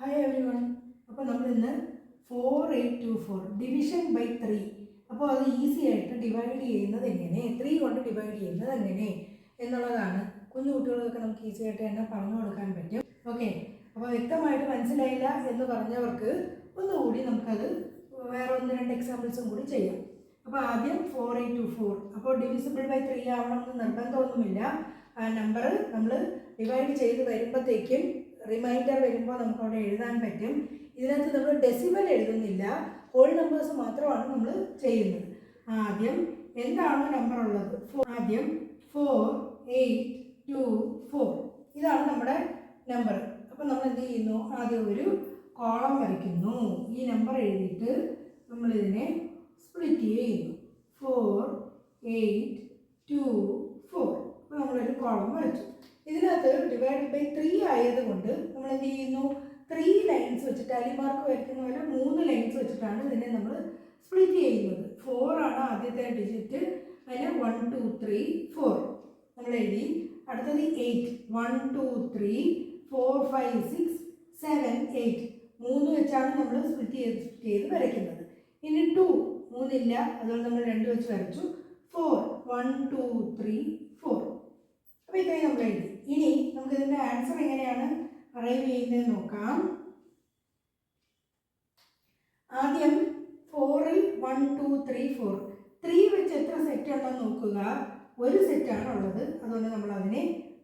Hi everyone. അപ്പോൾ നമ്മൾ ഇന്ന് 4824 ഡിവിഷൻ ബൈ 3. അപ്പോൾ അത് ഈസി ആയിട്ട് ഡിവൈഡ് ചെയ്യുന്നത് എങ്ങനെ, 3 കൊണ്ട് ഡിവൈഡ് ചെയ്യുന്നത് എങ്ങനെ എന്നുള്ളതാണ്. കുഞ്ഞു കുട്ടികൾക്കൊക്കെ നമുക്ക് ഈസി ആയിട്ട് തന്നെ പറഞ്ഞു കൊടുക്കാൻ പറ്റും. ഓക്കെ, അപ്പോൾ വ്യക്തമായിട്ട് മനസ്സിലായില്ല എന്ന് പറഞ്ഞവർക്ക് ഒന്നുകൂടി നമുക്കത് വേറെ 1-2 എക്സാമ്പിൾസും കൂടി ചെയ്യാം. അപ്പോൾ ആദ്യം 4824. അപ്പോൾ ഡിവിസിബിൾ ബൈ 3 ആവണമെന്ന് നിർബന്ധമൊന്നുമില്ല. ആ നമ്പർ നമ്മൾ ഡിവൈഡ് ചെയ്ത് വരുമ്പോഴത്തേക്കും റിമൈൻഡർ വരുമ്പോൾ നമുക്ക് അവിടെ എഴുതാൻ പറ്റും. ഇതിനകത്ത് നമ്മൾ ഡെസിമൽ എഴുതുന്നില്ല, ഹോൾ നമ്പേഴ്സ് മാത്രമാണ് നമ്മൾ ചെയ്യുന്നത്. ആദ്യം എന്താണ് നമ്പർ ഉള്ളത്? ആദ്യം 4, 8, 2, 4 ഇതാണ് നമ്മുടെ നമ്പർ. അപ്പോൾ നമ്മൾ എന്ത് ചെയ്യുന്നു? ആദ്യം ഒരു കോളം വരയ്ക്കുന്നു. ഈ നമ്പർ എഴുതിയിട്ട് നമ്മളിതിനെ സ്പ്ലിറ്റ് ചെയ്യുന്നു. 4, 8, 2, 4. അപ്പോൾ നമ്മളൊരു കോളം വരച്ചു. ഇതിനകത്ത് ഡിവൈഡ് ബൈ 3 ആയതുകൊണ്ട് നമ്മൾ എന്ത് ചെയ്യുന്നു? 3 ലൈൻസ് വെച്ചിട്ട് അലിമാർക്ക് വരയ്ക്കുന്ന പോലെ 3 ലൈൻസ് വെച്ചിട്ടാണ് ഇതിനെ നമ്മൾ സ്പ്ലിറ്റ് ചെയ്യുന്നത്. 4 ആണ് ആദ്യത്തെ ഡിജിറ്റ്, അതിന് 1, 2, 3, 4 നമ്മൾ എഴുതി. അടുത്തത് 8, 1, 2, 3, 4, 5, 6, 7, 8 3 വെച്ചാണ് നമ്മൾ സ്പ്ലിറ്റ് ചെയ്ത് വരയ്ക്കുന്നത്. ഇനി 2 3 ഇല്ല, അതുകൊണ്ട് നമ്മൾ 2 വെച്ച് വരച്ചു. 4, 1, 2, 3, 4. അപ്പോൾ ഇത്രയും നമ്മൾ എഴുതി. ഇനി നമുക്ക് ഇതിൻ്റെ ആൻസർ എങ്ങനെയാണ് അറൈവ് ചെയ്യുന്നത് നോക്കാം. ആദ്യം 4ൽ 1, 2, 3, 4 3 വെച്ച് എത്ര സെറ്റ് ഉണ്ടെന്ന് നോക്കുക. ഒരു സെറ്റാണ് ഉള്ളത്, അതുകൊണ്ട് നമ്മൾ അതിനെ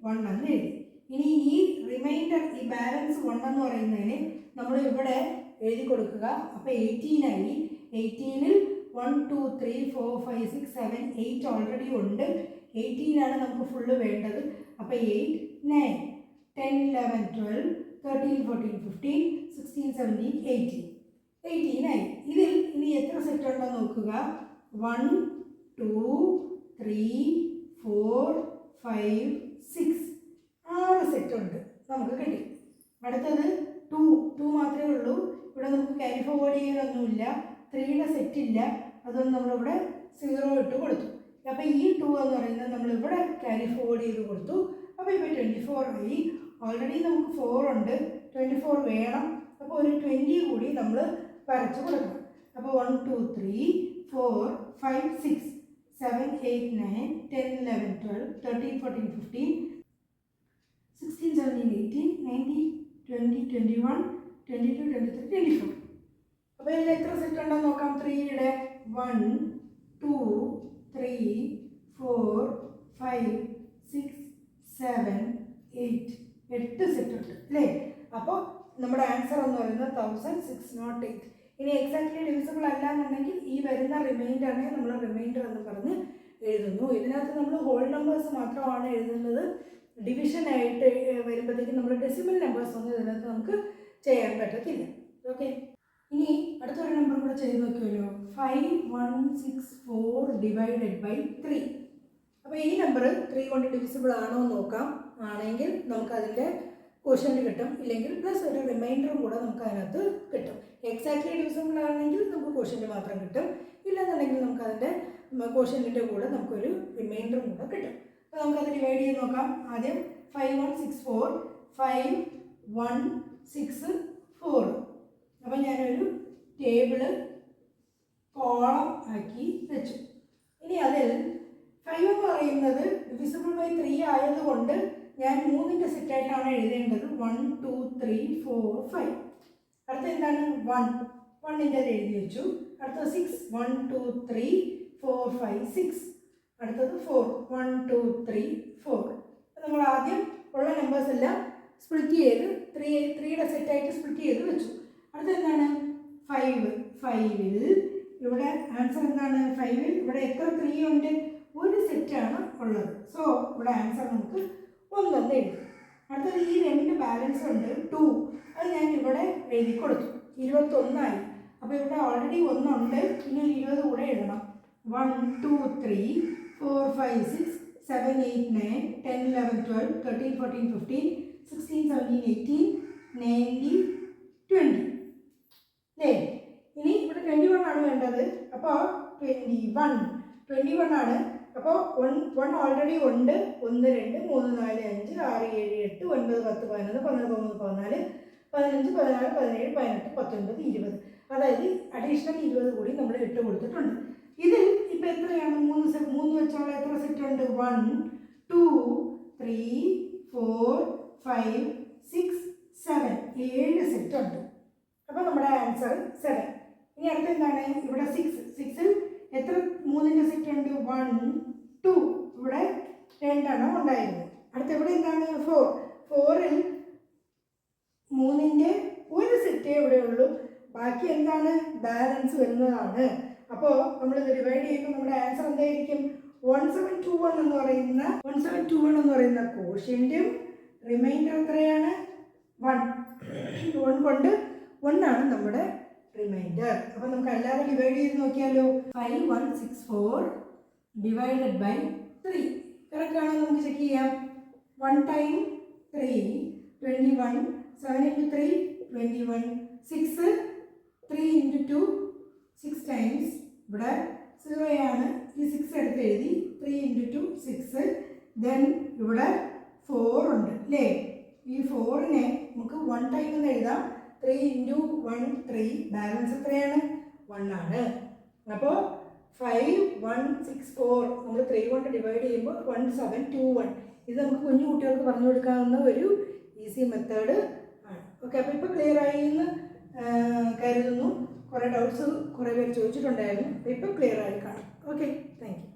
1 എന്ന് എഴുതി. ഇനി ഈ റിമൈൻഡർ, ഈ ബാലൻസ് 1 എന്ന് പറയുന്നതിന് നമ്മൾ ഇവിടെ എഴുതി കൊടുക്കുക. അപ്പോൾ 18 ആയി. 18ൽ 1, 2, 3, 4, 5, 6, 7, 8 ഓൾറെഡി ഉണ്ട്. 18 ആണ് നമുക്ക് ഫുള്ള് വേണ്ടത്. അപ്പോൾ 8, 9, 10, 11, 12, 13, 14, 15, 16, 17, 18 ആയി. ഇതിൽ ഇനി എത്ര സെറ്റ് ഉണ്ടെന്ന് നോക്കുക. 1, 2, 3, 4, 5, 6 6 സെറ്റ് ഉണ്ട് നമുക്ക് കിട്ടി. അടുത്തത് 2 മാത്രമേ ഉള്ളൂ. ഇവിടെ നമുക്ക് ക്യാരി ഫോർവേഡ് ചെയ്യാനൊന്നുമില്ല, 3യുടെ സെറ്റ് ഇല്ല, അതുകൊണ്ട് നമ്മളിവിടെ 0 ഇട്ട് കൊടുത്തു. അപ്പോൾ ഈ 2 എന്ന് പറയുന്നത് നമ്മളിവിടെ ക്യാരി ഫോർവേഡ് ചെയ്ത് കൊടുത്തു. അപ്പോൾ ഇപ്പോൾ 24 ആയി. ഓൾറെഡി നമുക്ക് 4 ഉണ്ട്, 24 വേണം. അപ്പോൾ ഒരു 20 കൂടി നമ്മൾ വരച്ച് കൊടുക്കണം. അപ്പോൾ 1, 2, 3, 4, 5, 6, 7, 8, 9, 10, 11, 12, 13, 14, 15, 16, 17, 18, 19, 20, 21, 22, 23, 24. അപ്പോൾ ഇതിൽ എത്ര സെറ്റ് ഉണ്ടെന്ന് നോക്കാം. 3യുടെ 1, 2, 3, 4, 5, 6, 7, 8 സെറ്റ് ഉണ്ട് അല്ലേ. അപ്പോൾ നമ്മുടെ ആൻസർ എന്ന് പറയുന്നത് 1608. ഇനി എക്സാക്ട്ലി ഡിവിസിബിൾ അല്ല എന്നുണ്ടെങ്കിൽ ഈ വരുന്ന റിമൈൻഡറിനെ നമ്മൾ റിമൈൻഡർ എന്ന് പറഞ്ഞ് എഴുതുന്നു. ഇതിനകത്ത് നമ്മൾ ഹോൾ നമ്പേഴ്സ് മാത്രമാണ് എഴുതുന്നത്. ഡിവിഷനായിട്ട് വരുമ്പോഴത്തേക്കും നമ്മൾ ഡെസിമൽ നമ്പേഴ്സ് ഒന്നും ഇതിനകത്ത് നമുക്ക് ചെയ്യാൻ പറ്റത്തില്ല. ഓക്കെ, ഇനി അടുത്തൊരു നമ്പർ കൂടെ ചെയ്ത് നോക്കിയല്ലോ. 5164 ഡിവൈഡഡ് ബൈ 3. അപ്പോൾ ഈ നമ്പർ 3 കൊണ്ട് ഡിവിസിബിൾ ആണോ എന്ന് നോക്കാം. ആണെങ്കിൽ നമുക്കതിൻ്റെ ക്വോഷ്യൻ്റ് കിട്ടും, ഇല്ലെങ്കിൽ പ്ലസ് ഒരു റിമൈൻഡറും കൂടെ നമുക്ക് അതിനകത്ത് കിട്ടും. എക്സാക്ട്ലി ഡിവിസിബിൾ ആണെങ്കിൽ നമുക്ക് ക്വോഷ്യൻ്റ് മാത്രം കിട്ടും, ഇല്ലെന്നുണ്ടെങ്കിൽ നമുക്കതിൻ്റെ ക്വോഷ്യൻറ്റിൻ്റെ കൂടെ നമുക്കൊരു റിമൈൻഡറും കൂടെ കിട്ടും. അപ്പോൾ നമുക്കത് ഡിവൈഡ് ചെയ്ത് നോക്കാം. ആദ്യം 5164, 5, 1, 6, 4. അപ്പോൾ ഞാനൊരു ടേബിള് കോളം ആക്കി വെച്ചു. ഇനി അതിൽ 5 എന്ന് പറയുന്നത് ഡിവിസിബിൾ ബൈ 3 ആയതുകൊണ്ട് ഞാൻ 3ൻ്റെ സെറ്റായിട്ടാണ് എഴുതേണ്ടത്. 1, 2, 3, 4, 5. അടുത്ത എന്താണ്? 1ൻ്റെ എഴുതി വെച്ചു. അടുത്തത് 6, 1, 2, 3, 4, 5, 6. അടുത്തത് 4, 1, 2, 3, 4. നമ്മൾ ആദ്യം ഉള്ള നമ്പേഴ്സ് എല്ലാം സ്പ്ലിറ്റ് ചെയ്ത് 3യുടെ സെറ്റായിട്ട് സ്പ്ലിറ്റ് ചെയ്ത് വെച്ചു. അടുത്ത എന്താണ്? 5ൽ ഇവിടെ ആൻസർ എന്താണ്? 5ൽ ഇവിടെ എത്ര 3 ഉണ്ട്? ഒരു സെറ്റാണ് ഉള്ളത്. സോ ഇവിടെ ആൻസർ നമുക്ക് 1 എന്ന് എഴുതി. അടുത്തത് ഈ 2 ബാലൻസ് ഉണ്ട് 2, അത് ഞാൻ ഇവിടെ എഴുതി കൊടുത്തു. 21 ആയി. അപ്പോൾ ഇവിടെ ഓൾറെഡി 1 ഉണ്ട്, ഇനി 20 കൂടെ എഴുതണം. 1, 2, 3, 4, 5, 6, 7, 8, 9, 10, 11, 12, 13, 14, 15, 16, 17, 18, 19, 20 അല്ലേ. ഇനി ഇവിടെ 21 ആണ് വേണ്ടത്. അപ്പോൾ 21 ആണ്. അപ്പോൾ 1 ഓൾറെഡി ഉണ്ട്. 1, 2, 3, 4, 5, 6, 7, 8, 9, 10, 11, 12, 13, 14, 15, 16, 17, 18, 19, 20. അതായത് അഡീഷണൽ 20 കൂടി നമ്മൾ ഇട്ട് കൊടുത്തിട്ടുണ്ട്. ഇതിൽ ഇപ്പം എത്രയാണ്? 3 വെച്ചുള്ള എത്ര സെറ്റ് ഉണ്ട്? 1, 2, 3, 4, 5, 6, 7. 7 സെറ്റ് ഉണ്ട്. അപ്പോൾ നമ്മുടെ ആൻസർ 7. ഇനി അടുത്ത എന്താണ്? ഇവിടെ 6ൽ എത്ര 3ൻ്റെ സെറ്റ് ഉണ്ട്? 1, 2. ഇവിടെ 2 എണ്ണം ഉണ്ടായിരുന്നു. അടുത്ത ഇവിടെ എന്താണ്? 4ൽ 3ൻ്റെ ഒരു സെറ്റേ ഇവിടെ ഉള്ളൂ. ബാക്കി എന്താണ്? ബാലൻസ് വരുന്നതാണ്. അപ്പോൾ നമ്മൾ ഇത് ഡിവൈഡ് ചെയ്യുമ്പോൾ നമ്മുടെ ആൻസർ എന്തായിരിക്കും? 1721 എന്ന് പറയുന്ന കോഷ്യന്റും റിമൈൻഡർ എത്രയാണ്? 1 കൊണ്ട് 1 ആണ് നമ്മുടെ റിമൈൻഡർ. അപ്പോൾ നമുക്ക് അല്ലാതെ ഡിവൈഡ് ചെയ്ത് നോക്കിയാലോ? 5164 ഡിവൈഡഡ് ബൈ 3 കറക്റ്റ് ആണോ? നമുക്ക് ചെക്ക് ചെയ്യാം. 1 ടൈം 3 21, 7 into 3 21, 6 3 into 2 6 ടൈംസ്. ഇവിടെ 0 ആണ്. ഈ 6 എടുത്ത് എഴുതി. 3 into 2 6. ദെൻ ഇവിടെ 4 ഉണ്ട് അല്ലേ? ഈ 4നെ നമുക്ക് 1 ടൈം എന്ന് എഴുതാം. 3 into 1 3. ബാലൻസ് എത്രയാണ്? 1 ആണ്. അപ്പോൾ 5164 നമ്മൾ 3 കൊണ്ട് ഡിവൈഡ് ചെയ്യുമ്പോൾ 1721. ഇത് നമുക്ക് കുഞ്ഞു കുട്ടികൾക്ക് പറഞ്ഞു കൊടുക്കാവുന്ന ഒരു ഈസി മെത്തേഡ് ആണ്. ഓക്കെ, അപ്പോൾ ഇപ്പോൾ ക്ലിയർ ആയി എന്ന് കരുതുന്നു. കുറേ ഡൗട്ട്സ് കുറേ പേര് ചോദിച്ചിട്ടുണ്ടായിരുന്നു. അപ്പോൾ ഇപ്പോൾ ക്ലിയർ ആയി കാണും. Okay, thank you.